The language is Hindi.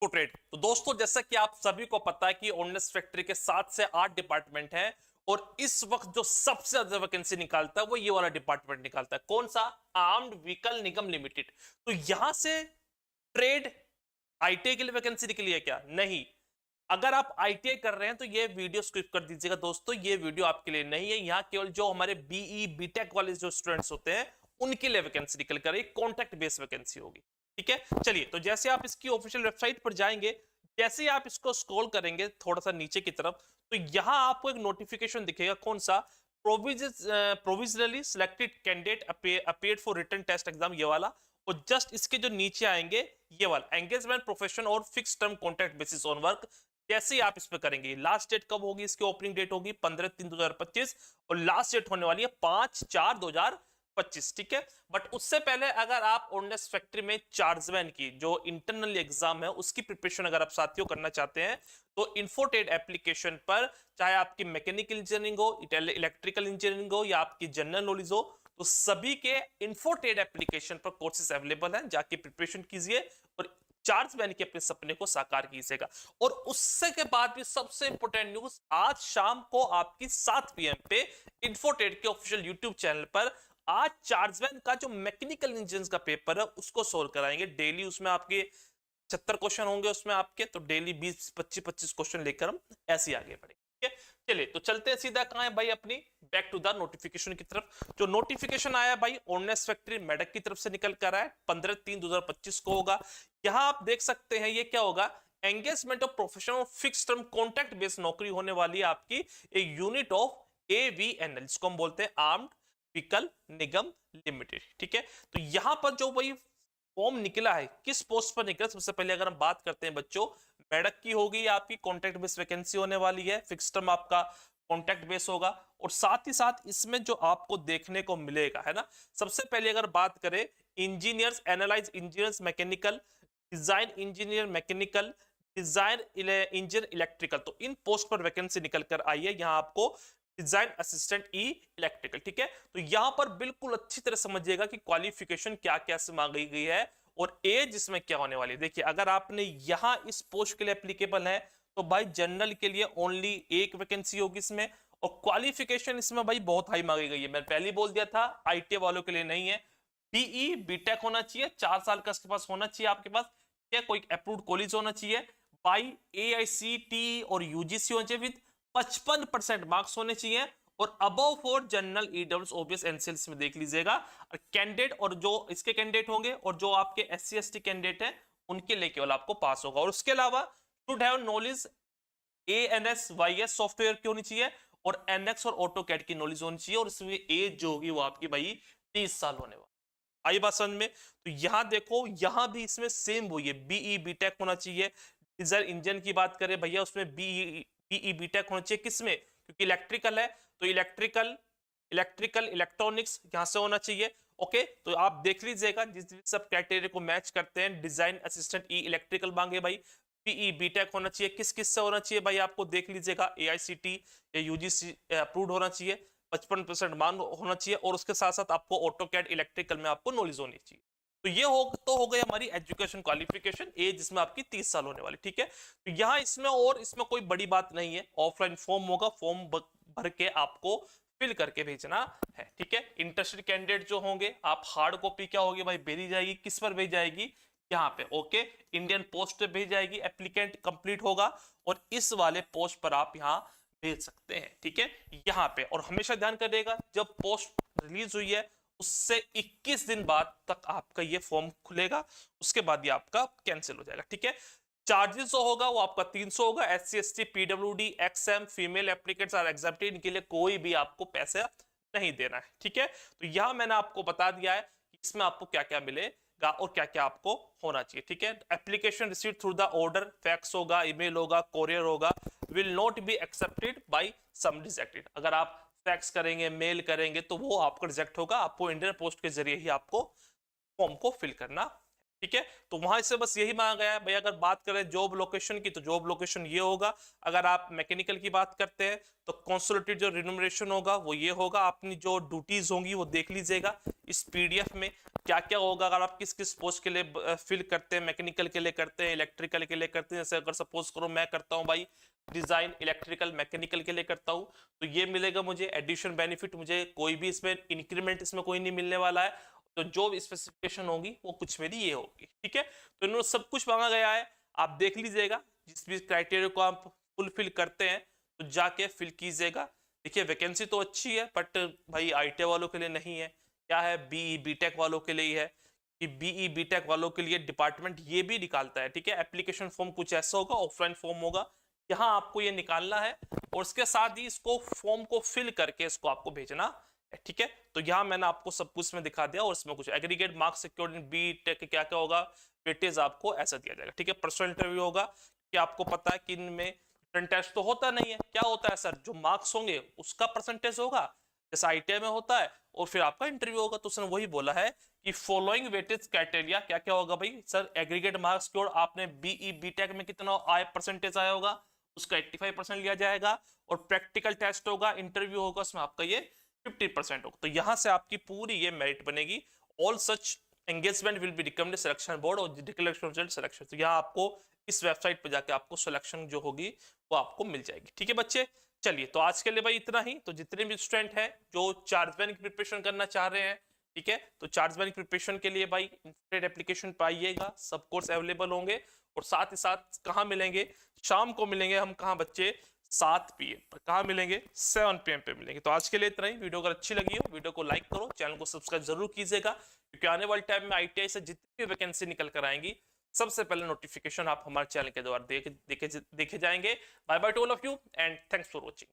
ट्रेड। तो दोस्तों जैसा कि आप सभी को पता है कि ऑर्डिनेंस फैक्ट्री के 7 से 8 डिपार्टमेंट हैं और इस वक्त जो सबसे ज्यादा वैकेंसी निकालता है वो ये वाला डिपार्टमेंट निकालता है। कौन सा? आर्म्ड व्हीकल निगम लिमिटेड। तो यहां से ट्रेड आईटीआई के लिए वैकेंसी निकली है क्या? नहीं। अगर आप आईटीआई कर रहे हैं तो ये वीडियो स्किप कर दीजिएगा दोस्तों, ये वीडियो आपके लिए नहीं है। यहाँ केवल जो हमारे बीई बीटेक वाले जो स्टूडेंट्स होते हैं उनके लिए वैकेंसी निकल कर रही, कॉन्ट्रैक्ट बेस्ड वैकेंसी होगी। ठीक है, चलिए तो जैसे आप इसकी ऑफिशियल वेबसाइट पर जाएंगे, जैसे ही आप इसको स्क्रॉल करेंगे थोड़ा सा नीचे की तरफ, तो यहां आपको एक नोटिफिकेशन दिखेगा। कौन सा? Provisionally selected candidate appeared for written test exam, ये वाला। और जस्ट इसके जो नीचे आएंगे ये वाला एंगेजमेंट प्रोफेशन और fix term contract basis on work. जैसे ही आप इस पे करेंगे, लास्ट डेट कब होगी इसकी? ओपनिंग डेट होगी 15/3/2025 और लास्ट डेट होने वाली है 5/4/2025। ठीक है, बट उससे पहले अगर आप ऑर्डिनेंस फैक्ट्री में चार्जमैन की जो इंटरनल एग्जाम है उसकी प्रिपरेशन अगर आप साथियों करना चाहते हैं तो इन्फोटेड एप्लीकेशन पर, चाहे आपकी मैकेनिकल इंजीनियरिंग हो, इलेक्ट्रिकल इंजीनियरिंग हो या आपकी जनरल नॉलेज हो, तो सभी के इन्फोटेड एप्लीकेशन पर कोर्सेज अवेलेबल हैं। जाके प्रिपरेशन कीजिए और चार्जमैन के अपने सपने को साकार कीजिएगा। और उससे के बाद भी सबसे इंपॉर्टेंट न्यूज, आज शाम को आपकी 7 PM पे इन्फोटेड के ऑफिशियल यूट्यूब चैनल पर आज चार्जमैन का जो मैकेनिकल इंजीनियरिंग का पेपर है उसको सोल्व कराएंगे। डेली उसमें आपके 70 क्वेश्चन होंगे उसमें आपके, तो डेली 20-25 क्वेश्चन लेकर हम ऐसे आगे बढ़ेंगे। ठीक है, चलिए तो चलते हैं सीधा कहां है भाई, अपनी बैक टू द नोटिफिकेशन की तरफ। जो नोटिफिकेशन आया भाई ऑर्डिनेंस फैक्ट्री मेडक की तरफ से निकल कर आया, 15/3/2025 को होगा। यहां आप देख सकते हैं ये क्या होगा, engagement of professional fix term contract based नौकरी होने वाली है आपकी एक यूनिट ऑफ AVNL, जिसको हम बोलते हैं आर्म्ड व्हीकल निगम लिमिटेड। ठीक है, तो यहां पर जो भाई फॉर्म निकला है किस पोस्ट पर निकला, सबसे पहले अगर हम बात करते हैं बच्चों, मेडक की होगी आपकी कॉन्ट्रैक्ट बेस वैकेंसी होने वाली है, फिक्स टर्म आपका कॉन्ट्रैक्ट बेस होगा। और साथ ही साथ इसमें जो आपको देखने को मिलेगा है ना, सबसे पहले अगर बात करें engineers, analyse engineers mechanical, design engineer mechanical, design engineer electrical, तो इन पोस्ट पर वैकेंसी निकल कर आई है। यहाँ आपको डिजाइन असिस्टेंट ई इलेक्ट्रिकल। ठीक है, तो यहां पर बिल्कुल अच्छी तरह समझिएगा कि क्वालिफिकेशन क्या क्या से मांगी गई है और एज इसमें क्या होने वाली है। देखिए अगर आपने यहां इस पोस्ट के लिए एप्लीकेबल है तो भाई जनरल के लिए ओनली एक वैकेंसी होगी इसमें, और क्वालिफिकेशन इसमें भाई बहुत हाई मांगी गई है। मैंने पहले बोल दिया था आईटीआई वालों के लिए नहीं है, बीई बीटेक होना चाहिए, 4 साल का इसके पास होना चाहिए आपके पास, क्या कोई अप्रूव्ड कॉलेज होना चाहिए बाई AICTE और यूजीसी होना चाहिए, विद 55% मार्क्स होने चाहिए, और above for general EWS OBC NCLs में देख लीजिएगा। और कैंडिडेट और जो इसके कैंडिडेट होंगे और जो आपके SC ST कैंडिडेट हैं उनके लिए केवल आपको पास होगा। और उसके अलावा should have knowledge ANSYS software की होनी चाहिए और NX और ऑटोकैड की नॉलेज होनी चाहिए, और इसमें एज जो होगी वो आपकी भाई 30 साल होने वाली। आई बात समझ में? तो यहां देखो, यहां भी इसमें सेम वही है, बीई बीटेक होना चाहिए। डीजल इंजन की बात करें भैया, उसमें बीई बीटेक होना चाहिए, किसमें? क्योंकि इलेक्ट्रिकल है तो इलेक्ट्रिकल इलेक्ट्रॉनिक्स यहां से होना चाहिए। ओके, तो आप देख लीजिएगा जिस सब क्राइटेरिया को मैच करते हैं। डिजाइन असिस्टेंट ई इलेक्ट्रिकल मांगे भाई, बीई बीटेक होना चाहिए, किस किस से होना चाहिए भाई आपको देख लीजिएगा, AICTE या यूजीसी अप्रूव्ड होना चाहिए, 55% मान होना चाहिए, और उसके साथ साथ आपको ऑटोकैड इलेक्ट्रिकल में आपको नॉलेज होनी चाहिए। तो ये हो गई हमारी एजुकेशन क्वालिफिकेशन, एज जिसमें आपकी 30 साल होने वाली। ठीक है, तो यहाँ इसमें कोई बड़ी बात नहीं है, ऑफलाइन फॉर्म होगा, फॉर्म भर के आपको फिल करके भेजना है। ठीक है, इंटरेस्टेड कैंडिडेट जो होंगे, आप हार्ड कॉपी क्या होगी भाई भेजी जाएगी, किस पर भेजी जाएगी? यहाँ पे ओके, इंडियन पोस्ट पे भेजी जाएगी, एप्लीकेंट कंप्लीट होगा और इस वाले पोस्ट पर आप यहाँ भेज सकते हैं। ठीक है, यहाँ पे, और हमेशा ध्यान करिएगा जब पोस्ट रिलीज हुई है उससे 21 दिन बाद तक आपका ये फॉर्म खुलेगा, उसके बाद ये आपका कैंसिल हो जाएगा। ठीक है, चार्जेस जो होगा वो आपका 300 होगा। SC ST PWD XM female applicants are exempted, इनके लिए कोई भी आपको पैसा नहीं देना है। ठीक है, तो यहां मैंने आपको बता दिया है कि इसमें आपको क्या क्या मिलेगा और क्या क्या आपको होना चाहिए। ठीक है, application receive through the order, fax होगा, ईमेल होगा, कोरियर होगा, will not be accepted by some rejected. अगर आप फैक्स करेंगे, मेल करेंगे तो वो आपको रिजेक्ट होगा, आपको इंडियन पोस्ट के जरिए ही आपको फॉर्म को फिल करना। ठीक है। तो वहां से बस यही मांगा गया है भाई। अगर बात करें जॉब लोकेशन की, तो जॉब लोकेशन ये होगा। अगर आप मैकेनिकल की बात करते हैं तो कंसोलिडेटेड जो रिन्यूमरेशन होगा वो ये होगा। अपनी जो ड्यूटीज होंगी वो देख लीजिएगा इस पीडीएफ में क्या क्या होगा। अगर आप किस किस पोस्ट के लिए फिल करते हैं, मैकेनिकल के लिए करते हैं, इलेक्ट्रिकल के लिए करते हैं, जैसे अगर सपोज करो मैं करता हूँ भाई डिजाइन इलेक्ट्रिकल मैकेनिकल के लिए करता हूँ, तो ये मिलेगा मुझे एडिशन बेनिफिट। मुझे कोई भी इसमें इंक्रीमेंट इसमें कोई नहीं मिलने वाला है। तो जो स्पेसिफिकेशन होगी वो कुछ मेरी ये होगी। ठीक है, तो इन्होंने सब कुछ मांगा गया है, आप देख लीजिएगा। जिस भी क्राइटेरिया को आप फुलफिल करते हैं तो जाके फिल कीजिएगा। देखिए वैकेंसी तो अच्छी है, बट भाई आईटी वालों के लिए नहीं है। क्या है, बीई बीटेक वालों के लिए ही है कि बीई बीटेक वालों के लिए डिपार्टमेंट ये भी निकालता है। ठीक है, एप्लीकेशन फॉर्म कुछ ऐसा होगा, ऑफलाइन फॉर्म होगा, यहाँ आपको ये निकालना है और उसके साथ ही इसको फॉर्म को फिल करके इसको आपको भेजना है। ठीक है, तो यहाँ मैंने आपको सब कुछ में दिखा दिया और इसमें कुछ aggregate marks secured in B Tech क्या क्या होगा, वेटेज आपको ऐसा दिया जाएगा। ठीक है, पर्सनल इंटरव्यू होगा कि आपको पता है कि इनमें रिटन टेस्ट तो होता नहीं है। क्या होता है सर, जो मार्क्स होंगे उसका परसेंटेज होगा जैसा आईटीआई में होता है, और फिर आपका इंटरव्यू होगा। तो उसने वही बोला है कि फॉलोइंग वेटेज क्राइटेरिया क्या क्या होगा भाई सर। एग्रीगेट मार्क्स की ओर आपने बीई बीटेक में कितना आया परसेंटेज आया होगा उसका 85% लिया जाएगा, और प्रैक्टिकल टेस्ट होगा, इंटरव्यू होगा, उसमें आपका ये 50% होगा। तो यहां से आपकी पूरी ये मेरिट बनेगी। All such engagement will be recommended selection board और डिक्लेरेशन ऑफ रिजल्ट सिलेक्शन। तो यहाँ आपको इस वेबसाइट पर जाके आपको सिलेक्शन जो होगी वो आपको मिल जाएगी। ठीक है बच्चे, चलिए तो आज के लिए भाई इतना ही। तो जितने भी स्टूडेंट हैं जो चार्ज बैंक की प्रिपरेशन करना चाह रहे हैं, ठीक है, तो चार्ज बैंक प्रिपरेशन के लिए भाई इंस्टेड एप्लीकेशन पाइएगा, सब कोर्स अवेलेबल होंगे। और साथ ही साथ कहाँ मिलेंगे, शाम को मिलेंगे हम, कहाँ बच्चे, 7 PM पर। कहाँ मिलेंगे, 7 PM पे मिलेंगे। तो आज के लिए इतना ही। वीडियो अगर अच्छी लगी हो वीडियो को लाइक करो, चैनल को सब्सक्राइब जरूर कीजिएगा, क्योंकि आने वाले टाइम में आईटीआई से जितनी भी वैकेंसी निकल कर आएंगी सबसे पहले नोटिफिकेशन आप हमारे चैनल के द्वारा देखे जाएंगे। Bye bye to all of you and thanks for watching.